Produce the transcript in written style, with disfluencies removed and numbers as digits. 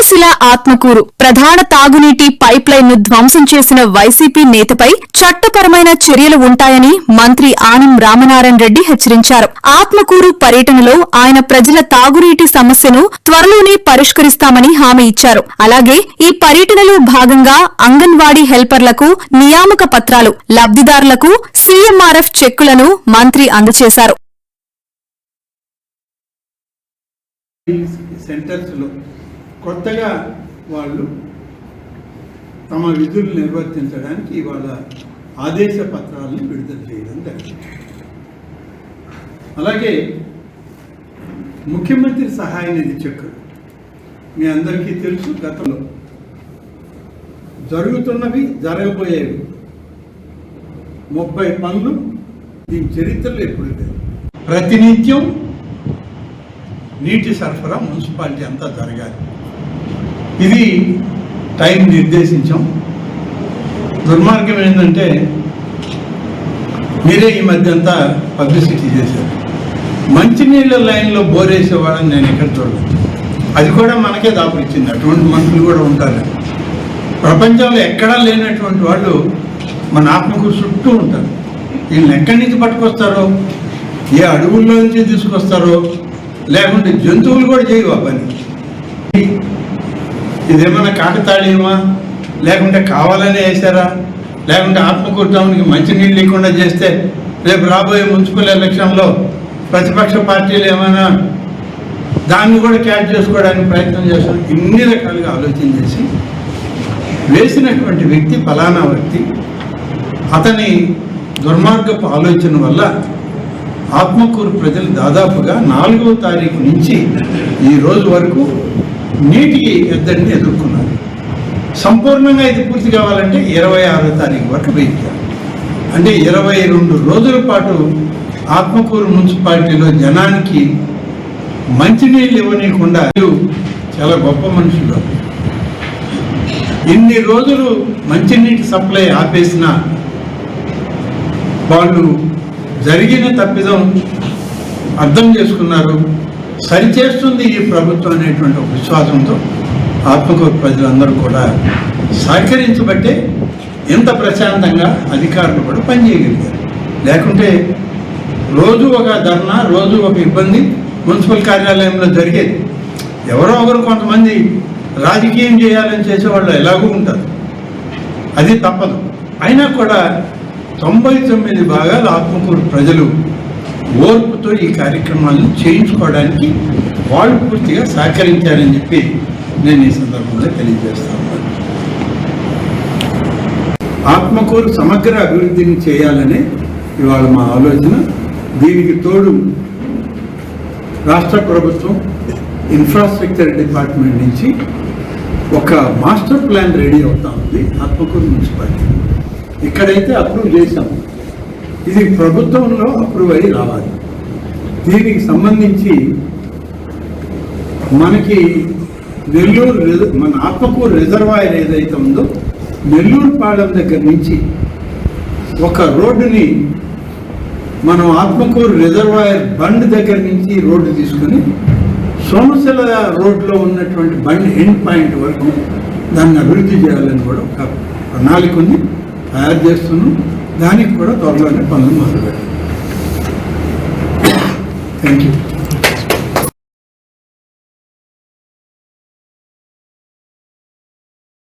సిరిసిల్ల ఆత్మకూరు ప్రధాన తాగునీటి pipe line ను ధ్వంసం చేసిన వైసీపీ నేతపై చట్టపరమైన చర్యలు ఉంటాయని మంత్రి ఆనం రామనారాయణ రెడ్డి హెచ్చరించారు. ఆత్మకూరు పర్యటనలో ఆయన ప్రజల తాగునీటి సమస్యను త్వరలోనే పరిష్కరిస్తామని హామీ ఇచ్చారు. అలాగే ఈ పర్యటనలో భాగంగా అంగన్వాడీ హెల్పర్లకు నియామక పత్రాలు, లబ్దిదారులకు సీఎంఆర్ఎఫ్ చెక్కులను మంత్రి అందజేశారు. కొత్తగా వాళ్ళు తమ విధులు నిర్వర్తించడానికి ఇవాళ ఆదేశ పత్రాలను విడుదల చేయడం జరిగింది. అలాగే ముఖ్యమంత్రి సహాయ నిధి చెక్కులు మీ అందరికీ తెలుసు. గతంలో జరుగుతున్నవి, జరగబోయేవి 30 పనులు దీని చరిత్రలో ఎప్పుడు లేదు. ప్రతినిత్యం నీటి సరఫరా మున్సిపాలిటీ అంతా జరగాలి. ఇది టైం నిర్దేశించాం. దుర్మార్గం ఏంటంటే మీరే ఈ మధ్య అంతా పబ్లిసిటీ చేశారు. మంచినీళ్ళ లైన్లో బోరేసేవాళ్ళని నేను ఎక్కడ చూడలేదు. అది కూడా మనకే దాపురిచ్చింది. అటువంటి మనుషులు కూడా ఉంటారు. ప్రపంచంలో ఎక్కడా లేనటువంటి వాళ్ళు మన ఆత్మకూరు చుట్టూ ఉంటారు. వీళ్ళని ఎక్కడి నుంచి పట్టుకొస్తారో, ఏ అడవుల్లో నుంచి తీసుకొస్తారో, లేకుంటే జంతువులు కూడా చేయవు ఆ పని. ఇదేమన్నా కాకతాళీయమా, లేకుంటే కావాలనే వేసారా, లేకుంటే ఆత్మకూరు టౌన్కి మంచినీళ్ళు లేకుండా చేస్తే రేపు రాబోయే మున్సిపల్ ఎలక్షన్లో ప్రతిపక్ష పార్టీలు ఏమైనా దాన్ని కూడా క్యాచ్ చేసుకోవడానికి ప్రయత్నం చేస్తారు. ఇన్ని రకాలుగా ఆలోచన చేసి వేసినటువంటి వ్యక్తి ఫలానా వ్యక్తి. అతని దుర్మార్గపు ఆలోచన వల్ల ఆత్మకూరు ప్రజలు దాదాపుగా 4వ తారీఖు నుంచి ఈ రోజు వరకు నీటికి ఎద్దడిని ఎదుర్కొన్నారు. సంపూర్ణంగా ఇది పూర్తి కావాలంటే 26వ తారీఖు వరకు వెయిట్ చేయాలి. అంటే 22 రోజుల పాటు ఆత్మకూరు మున్సిపాలిటీలో జనానికి మంచినీళ్ళు ఇవ్వనీయకుండా చాలా గొప్ప మనుషులు. ఇన్ని రోజులు మంచినీటి సప్లై ఆపేసిన వాళ్ళు జరిగిన తప్పిదం అర్థం చేసుకున్నారు. సరిచేస్తుంది ఈ ప్రభుత్వం అనేటువంటి ఒక విశ్వాసంతో ఆత్మకూరు ప్రజలందరూ కూడా సహకరించబట్టే ఎంత ప్రశాంతంగా అధికారులు కూడా పనిచేయగలిగారు. లేకుంటే రోజు ఒక ధర్నా, రోజు ఒక ఇబ్బంది మున్సిపల్ కార్యాలయంలో జరిగేది. ఎవరో ఒకరు కొంతమంది రాజకీయం చేయాలని చేసేవాళ్ళు ఎలాగూ ఉంటారు. అది తప్పదు. అయినా కూడా 99 భాగాలు ఆత్మకూరు ప్రజలు ఓర్పుతో ఈ కార్యక్రమాలను చేయించుకోవడానికి వాళ్ళు పూర్తిగా సహకరించారని చెప్పి నేను ఈ సందర్భంగా తెలియజేస్తాను. ఆత్మకూరు సమగ్ర అభివృద్ధిని చేయాలనే ఇవాళ మా ఆలోచన. దీనికి తోడు రాష్ట్ర ప్రభుత్వం ఇన్ఫ్రాస్ట్రక్చర్ డిపార్ట్మెంట్ నుంచి ఒక మాస్టర్ ప్లాన్ రెడీ అవుతా ఉంది ఆత్మకూరు మున్సిపాలిటీ. ఇక్కడైతే అప్రూవ్ చేశాము. ఇది ప్రభుత్వంలో అప్రూవ్ అయ్యి రావాలి. దీనికి సంబంధించి మనకి మన ఆత్మకూరు రిజర్వాయర్ ఏదైతే ఉందో నెల్లూరు పాలెం దగ్గర నుంచి ఒక రోడ్డుని మనం ఆత్మకూరు రిజర్వాయర్ బండ్ దగ్గర నుంచి రోడ్డు తీసుకుని సోమశిల రోడ్లో ఉన్నటువంటి బండ్ ఎండ్ పాయింట్ వరకు దాన్ని అభివృద్ధి చేయాలని కూడా ఒక ప్రణాళిక ఉంది, తయారు చేస్తున్నాం. దానికి కూడా త్వరలోనే పనులు మొదలుపెట్టాం. Thank you.